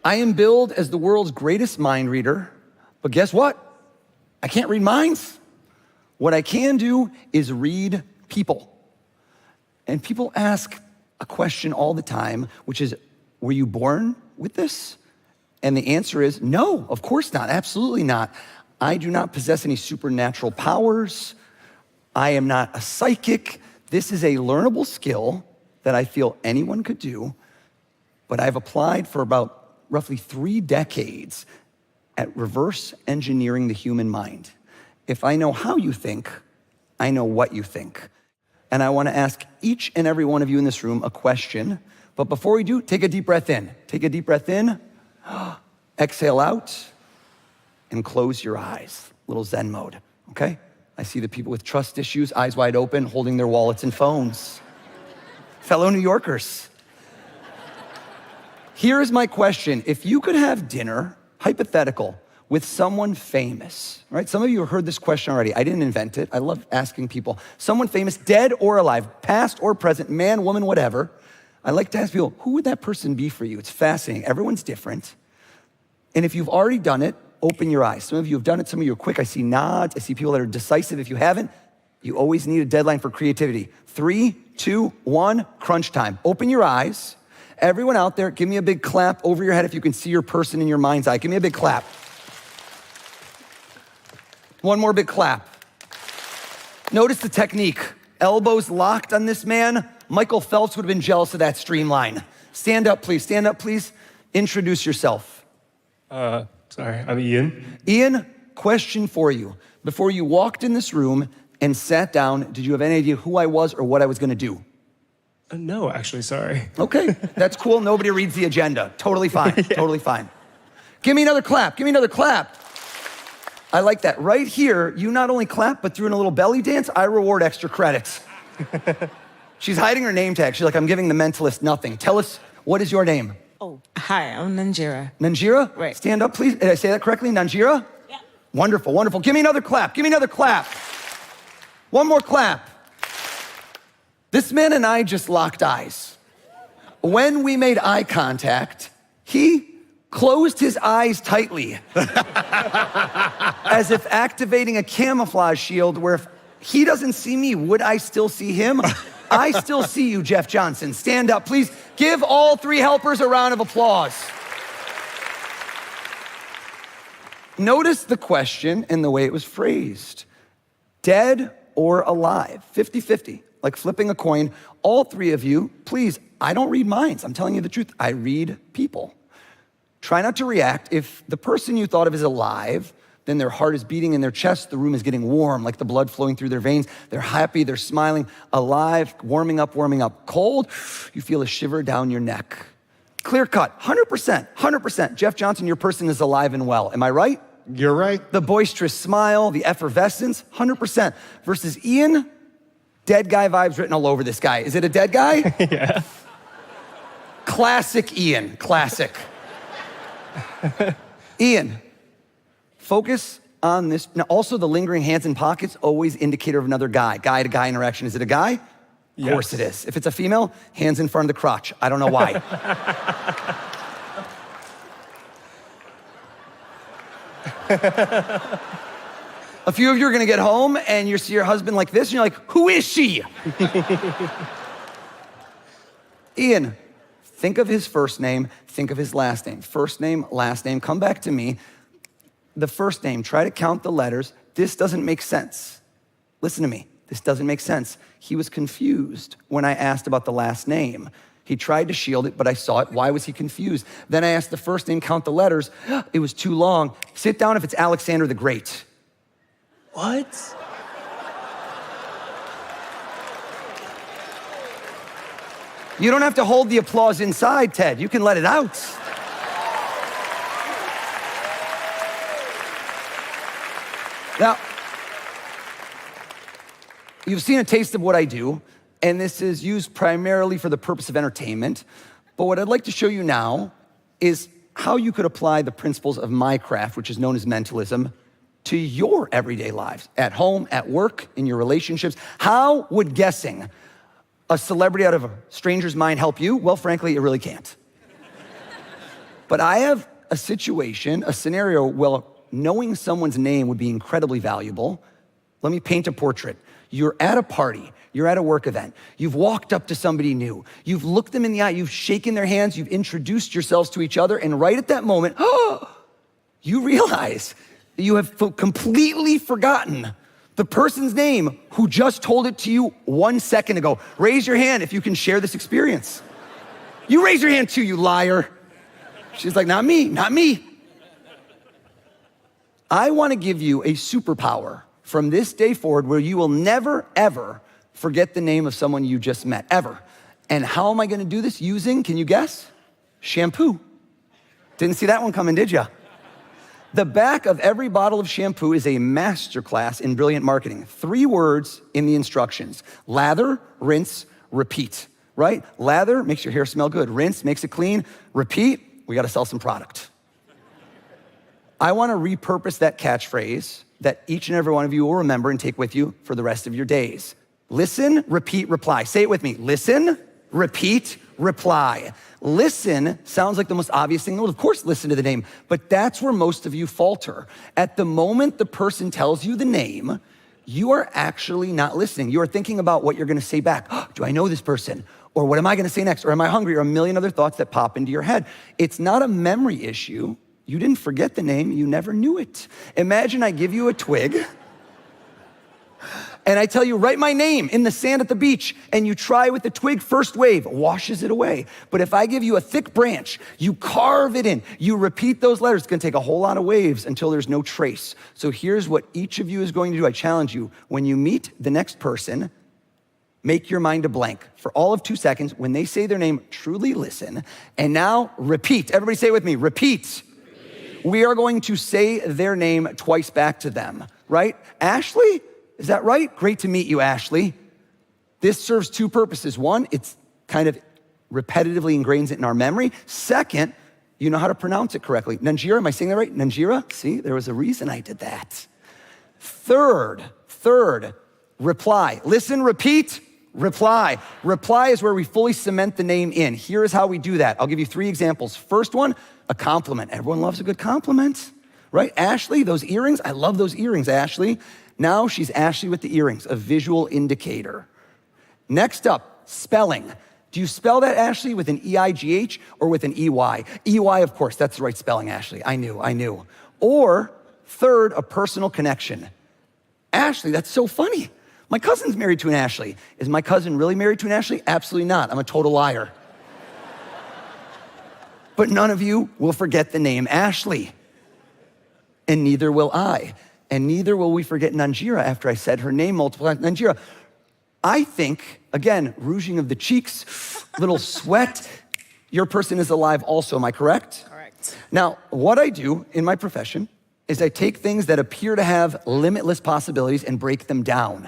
I am billed as the world's greatest mind reader, but guess what? I can't read minds. What I can do is read people. And people ask a question all the time, which is, were you born with this? And the answer is no, of course not, absolutely not. I do not possess any supernatural powers. I am not a psychic. This is a learnable skill that I feel anyone could do, but I've applied for about roughly 3 decades at reverse engineering the human mind. If I know how you think, I know what you think. And I want to ask each and every one of you in this room a question. But before we do, take a deep breath in. Take a deep breath in, exhale out, and close your eyes. Little Zen mode, okay? I see the people with trust issues, eyes wide open, holding their wallets and phones. Fellow New Yorkers. Here is my question. If you could have dinner, hypothetical, with someone famous, right? Some of you have heard this question already. I didn't invent it. I love asking people. Someone famous, dead or alive, past or present, man, woman, whatever. I like to ask people, who would that person be for you? It's fascinating. Everyone's different. And if you've already done it, open your eyes. Some of you have done it. Some of you are quick. I see nods. I see people that are decisive. If you haven't, you always need a deadline for creativity. 3, 2, 1, crunch time. Open your eyes. Everyone out there, give me a big clap over your head if you can see your person in your mind's eye. Give me a big clap. One more big clap. Notice the technique. Elbows locked on this man. Michael Phelps would have been jealous of that streamline. Stand up, please. Stand up, please. Introduce yourself. Sorry, I'm Ian. Ian, question for you. Before you walked in this room and sat down, did you have any idea who I was or what I was gonna do? No, actually, sorry. Okay, that's cool. Nobody reads the agenda. Totally fine, yeah. Totally fine. Give me another clap, give me another clap. I like that. Right here, you not only clap, but threw in a little belly dance, I reward extra credits. She's hiding her name tag. She's like, I'm giving the mentalist nothing. Tell us, what is your name? Oh, hi, I'm Nanjira. Nanjira? Right. Stand up, please. Did I say that correctly? Nanjira? Yeah. Wonderful, wonderful. Give me another clap. Give me another clap. One more clap. This man and I just locked eyes. When we made eye contact, he closed his eyes tightly, as if activating a camouflage shield where if he doesn't see me, would I still see him? I still see you, Jeff Johnson. Stand up, please. Give all 3 helpers a round of applause. Notice the question and the way it was phrased. Dead or alive, 50-50, like flipping a coin. All 3 of you, please, I don't read minds. I'm telling you the truth. I read people. Try not to react. If the person you thought of is alive, then their heart is beating in their chest, the room is getting warm, like the blood flowing through their veins. They're happy, they're smiling. Alive, warming up, warming up. Cold, you feel a shiver down your neck. Clear cut, 100%, 100%. Jeff Johnson, your person is alive and well. Am I right? You're right. The boisterous smile, the effervescence, 100%. Versus Ian, dead guy vibes written all over this guy. Is it a dead guy? Yeah. Classic Ian, classic. Ian, focus on this. Now, also the lingering hands in pockets, always indicator of another guy. Guy to guy interaction. Is it a guy? Of course it is. If it's a female, hands in front of the crotch. I don't know why. A few of you are gonna get home and you see your husband like this and you're like, who is she? Ian, think of his first name, think of his last name. First name, last name, come back to me. The first name, try to count the letters. This doesn't make sense. Listen to me, this doesn't make sense. He was confused when I asked about the last name. He tried to shield it, but I saw it. Why was he confused? Then I asked the first name, count the letters. It was too long. Sit down if it's Alexander the Great. What? You don't have to hold the applause inside, Ted. You can let it out. Now, you've seen a taste of what I do, and this is used primarily for the purpose of entertainment. But what I'd like to show you now is how you could apply the principles of my craft, which is known as mentalism, to your everyday lives, at home, at work, in your relationships. How would guessing a celebrity out of a stranger's mind help you? Well, frankly, it really can't. But I have a situation, a scenario where knowing someone's name would be incredibly valuable. Let me paint a portrait. You're at a party, you're at a work event, you've walked up to somebody new, you've looked them in the eye, you've shaken their hands, you've introduced yourselves to each other, and right at that moment, you realize that you have completely forgotten the person's name who just told it to you 1 second ago. Raise your hand if you can share this experience. You raise your hand too, you liar. She's like, not me, not me. I want to give you a superpower from this day forward where you will never, ever forget the name of someone you just met, ever. And how am I going to do this? Using, can you guess? Shampoo. Didn't see that one coming, did ya? The back of every bottle of shampoo is a masterclass in brilliant marketing. 3 words in the instructions: lather, rinse, repeat, right? Lather makes your hair smell good. Rinse makes it clean. Repeat, we got to sell some product. I want to repurpose that catchphrase that each and every one of you will remember and take with you for the rest of your days. Listen, repeat, reply. Say it with me. Listen, repeat, reply. Listen sounds like the most obvious thing. Well, of course, listen to the name, but that's where most of you falter. At the moment the person tells you the name, you are actually not listening. You are thinking about what you're going to say back. Do I know this person? Or what am I going to say next? Or am I hungry? Or a million other thoughts that pop into your head. It's not a memory issue. You didn't forget the name, you never knew it. Imagine I give you a twig, and I tell you, write my name in the sand at the beach, and you try with the twig, first wave, washes it away. But if I give you a thick branch, you carve it in, you repeat those letters, it's gonna take a whole lot of waves until there's no trace. So here's what each of you is going to do. I challenge you, when you meet the next person, make your mind a blank for all of 2 seconds. When they say their name, truly listen, and now repeat. Everybody say it with me, repeat. We are going to say their name twice back to them, right? Ashley, is that right? Great to meet you, Ashley. This serves 2 purposes. 1, it's kind of repetitively ingrains it in our memory. 2nd, you know how to pronounce it correctly. Nanjira, am I saying that right? Nanjira? See, there was a reason I did that. Third, reply. Listen, repeat, reply. Reply is where we fully cement the name in. Here is how we do that. I'll give you 3 examples. First one, a compliment. Everyone loves a good compliment, right? Ashley, those earrings, I love those earrings, Ashley. Now she's Ashley with the earrings, a visual indicator. Next up, spelling. Do you spell that, Ashley, with an E-I-G-H or with an E-Y? E-Y, of course, that's the right spelling, Ashley. I knew. Or third, a personal connection. Ashley, that's so funny. My cousin's married to an Ashley. Is my cousin really married to an Ashley? Absolutely not. I'm a total liar. But none of you will forget the name Ashley. And neither will I. And neither will we forget Nanjira after I said her name multiple times. Nanjira, I think, again, rouging of the cheeks, little sweat. Your person is alive also, am I correct? Correct. Now, what I do in my profession is I take things that appear to have limitless possibilities and break them down.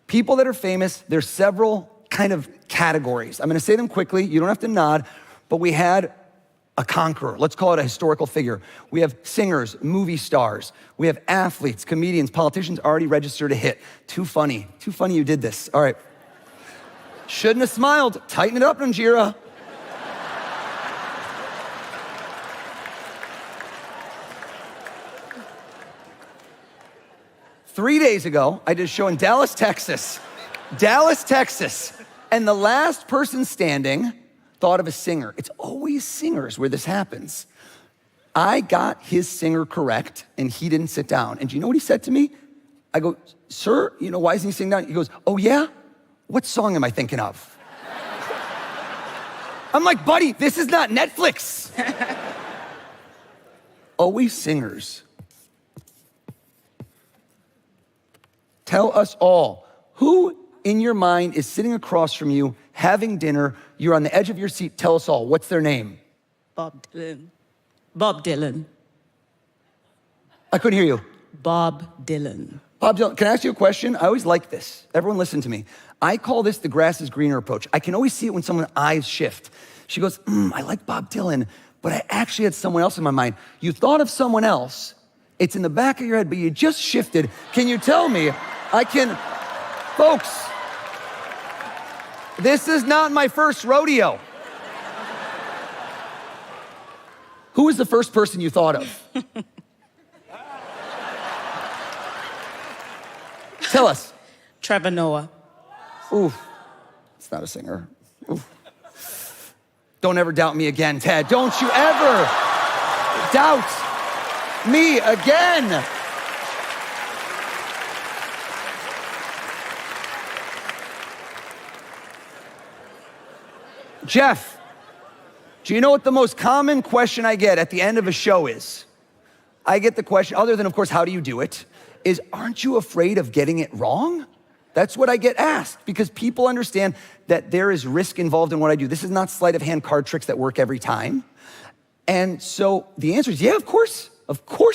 People that are famous, there's several kind of categories. I'm gonna say them quickly, you don't have to nod, but we had a conqueror, let's call it a historical figure. We have singers, movie stars. We have athletes, comedians, politicians already registered a hit. Too funny you did this. All right. Shouldn't have smiled. Tighten it up, Nanjira. Three days ago, I did a show in Dallas, Texas. And the last person standing thought of a singer. It's always singers where this happens. I got his singer correct, and he didn't sit down. And do you know what he said to me? I go, sir, why isn't he sitting down? He goes, oh yeah? What song am I thinking of? I'm like, buddy, this is not Netflix. Always singers. Tell us all, who in your mind is sitting across from you, having dinner, you're on the edge of your seat, tell us all, what's their name? Bob Dylan. Bob Dylan. I couldn't hear you. Bob Dylan. Bob Dylan, can I ask you a question? I always like this. Everyone listen to me. I call this the grass is greener approach. I can always see it when someone's eyes shift. She goes, I like Bob Dylan, but I actually had someone else in my mind. You thought of someone else, it's in the back of your head, but you just shifted. Can you tell me? Folks, this is not my first rodeo. Who was the first person you thought of? Tell us. Trevor Noah. Oof, it's not a singer. Oof. Don't ever doubt me again, Ted. Don't you ever doubt me again. Jeff, do you know what the most common question I get at the end of a show is? I get the question, other than, of course, how do you do it, is, aren't you afraid of getting it wrong? That's what I get asked, because people understand that there is risk involved in what I do. This is not sleight of hand card tricks that work every time. And so the answer is, yeah, of course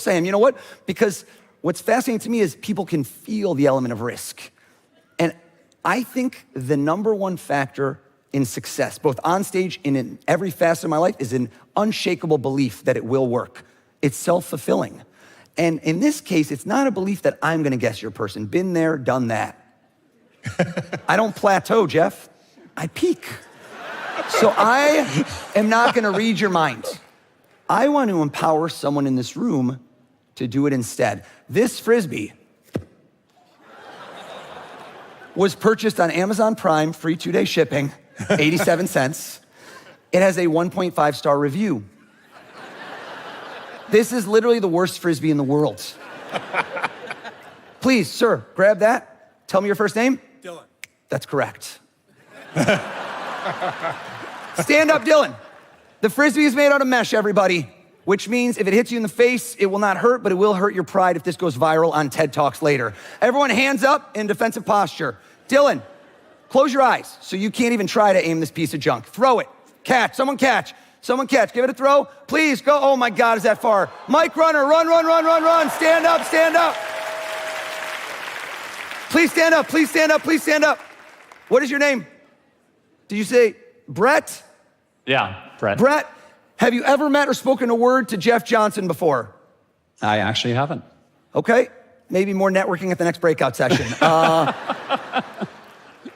I am. You know what? Because what's fascinating to me is people can feel the element of risk. And I think the number one factor in success, both on stage and in every facet of my life, is an unshakable belief that it will work. It's self-fulfilling. And in this case, it's not a belief that I'm gonna guess your person. Been there, done that. I don't plateau, Jeff. I peak. So I am not gonna read your mind. I want to empower someone in this room to do it instead. This Frisbee was purchased on Amazon Prime, free 2-day shipping, 87 cents. It has a 1.5 star review. This is literally the worst Frisbee in the world. Please, sir, grab that. Tell me your first name. Dylan. That's correct. Stand up, Dylan. The Frisbee is made out of mesh, everybody, which means if it hits you in the face, it will not hurt, but it will hurt your pride if this goes viral on TED Talks later. Everyone hands up in defensive posture. Dylan, close your eyes so you can't even try to aim this piece of junk. Throw it. Catch. Someone catch. Someone catch. Give it a throw. Please go. Oh my God, is that far? Mike Runner, run, run, run, run, run. Stand up, stand up. Please stand up, please stand up, please stand up. What is your name? Did you say Brett? Yeah, Brett. Brett, have you ever met or spoken a word to Jeff Johnson before? I actually haven't. Okay, maybe more networking at the next breakout session.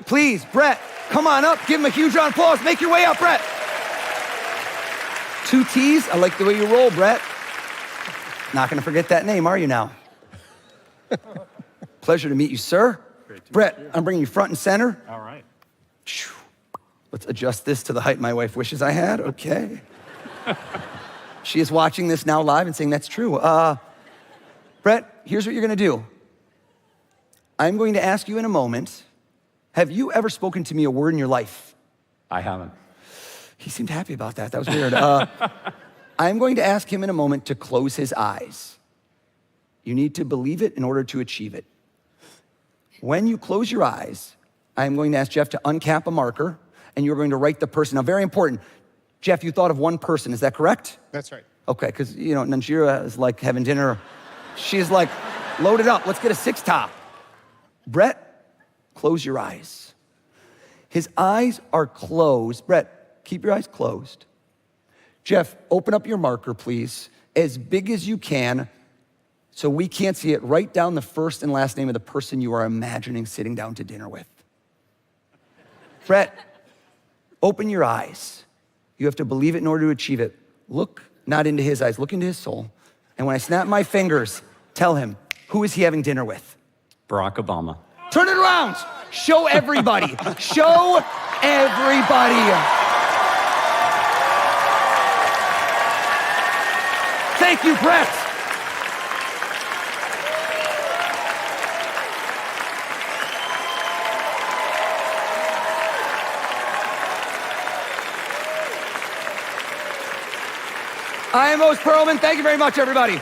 Please, Brett, come on up. Give him a huge round of applause. Make your way up, Brett. 2 T's. I like the way you roll, Brett. Not gonna forget that name, are you now? Pleasure to meet you, sir. Brett, I'm bringing you front and center. All right. Let's adjust this to the height my wife wishes I had. Okay. She is watching this now live and saying that's true. Brett, here's what you're gonna do. I'm going to ask you in a moment, have you ever spoken to me a word in your life? I haven't. He seemed happy about that. That was weird. I'm going to ask him in a moment to close his eyes. You need to believe it in order to achieve it. When you close your eyes, I'm going to ask Jeff to uncap a marker, and you're going to write the person. Now, very important, Jeff, you thought of one person, is that correct? That's right. Okay, because, you know, Nanjira is like having dinner. She's like, load it up, let's get a 6-top. Brett, close your eyes. His eyes are closed. Brett, keep your eyes closed. Jeff, open up your marker, please, as big as you can, so we can't see it. Write down the first and last name of the person you are imagining sitting down to dinner with. Brett, open your eyes. You have to believe it in order to achieve it. Look not into his eyes, look into his soul. And when I snap my fingers, tell him, who is he having dinner with? Barack Obama. Turn it around. Show everybody. Show everybody. Thank you, Brett. I am Oz Pearlman. Thank you very much, everybody.